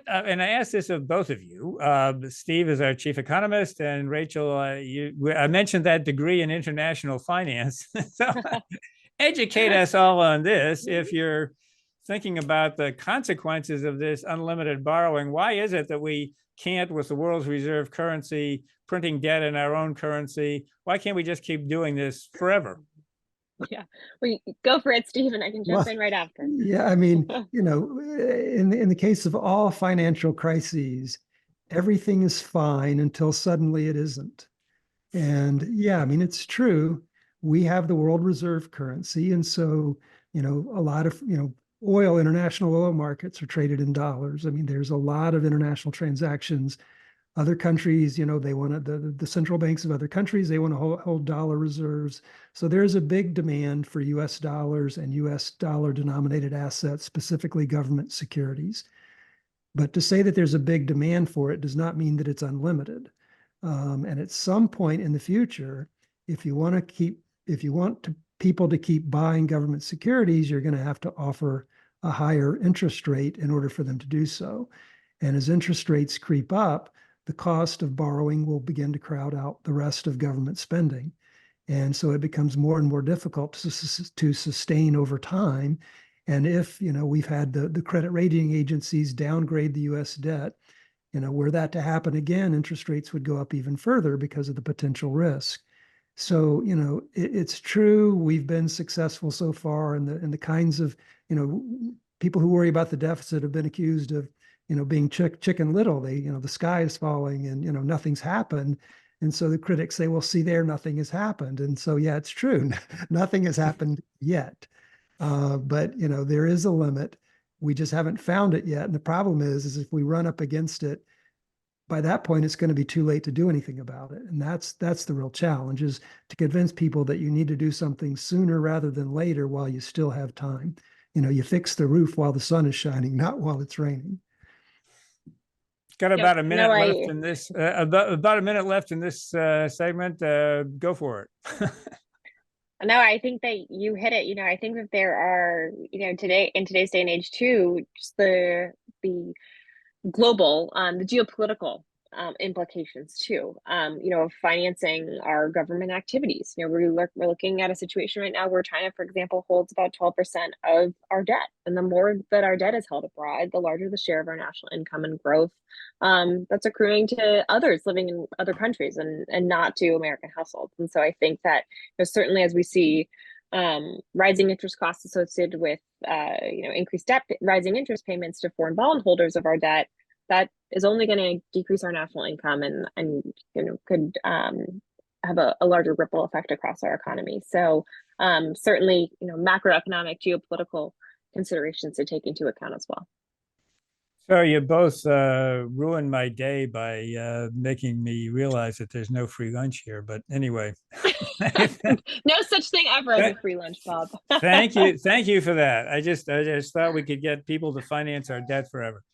and I asked this of both of you. Steve is our chief economist, and Rachel, I mentioned that degree in international finance. So educate us all on this. If you're thinking about the consequences of this unlimited borrowing, why is it that we can't, with the world's reserve currency, printing debt in our own currency, why can't we just keep doing this forever? Yeah, well, go for it, Steve, and I can jump Well, in right after. yeah, I mean, in the case of all financial crises, everything is fine until suddenly it isn't. And yeah, I mean, it's true. We have the world reserve currency. And so, a lot of, international oil markets are traded in dollars. I mean, there's a lot of international transactions. Other countries, they want to, the central banks of other countries, they want to hold dollar reserves. So there's a big demand for US dollars and US dollar denominated assets, specifically government securities. But to say that there's a big demand for it does not mean that it's unlimited. And at some point in the future, if you want people to keep buying government securities, you're going to have to offer a higher interest rate in order for them to do so. And as interest rates creep up, the cost of borrowing will begin to crowd out the rest of government spending. And so it becomes more and more difficult to sustain over time. And if, we've had the credit rating agencies downgrade the US debt, were that to happen again, interest rates would go up even further because of the potential risk. So, it's true. We've been successful so far, and the kinds of, people who worry about the deficit have been accused of, being chicken little. The sky is falling and, nothing's happened. And so the critics say, well, see there, nothing has happened. And so, yeah, it's true. Nothing has happened yet. But, there is a limit. We just haven't found it yet. And the problem is if we run up against it, by that point, it's going to be too late to do anything about it. And that's the real challenge, is to convince people that you need to do something sooner rather than later while you still have time. You fix the roof while the sun is shining, not while it's raining. Got about a minute left in this. About a minute left in this segment. Go for it. No, I think that you hit it. I think that there are, today in today's day and age too, just the global, the geopolitical implications too, of financing our government activities. We're looking at a situation right now where China, for example, holds about 12% of our debt. And the more that our debt is held abroad, the larger the share of our national income and growth that's accruing to others living in other countries and not to American households. And so I think that certainly as we see rising interest costs associated with increased debt, rising interest payments to foreign bondholders of our debt, that is only going to decrease our national income and could have a larger ripple effect across our economy. So certainly, macroeconomic, geopolitical considerations to take into account as well. So you both ruined my day by making me realize that there's no free lunch here. But anyway. No such thing ever as a free lunch, Bob. Thank you for that. I just thought we could get people to finance our debt forever.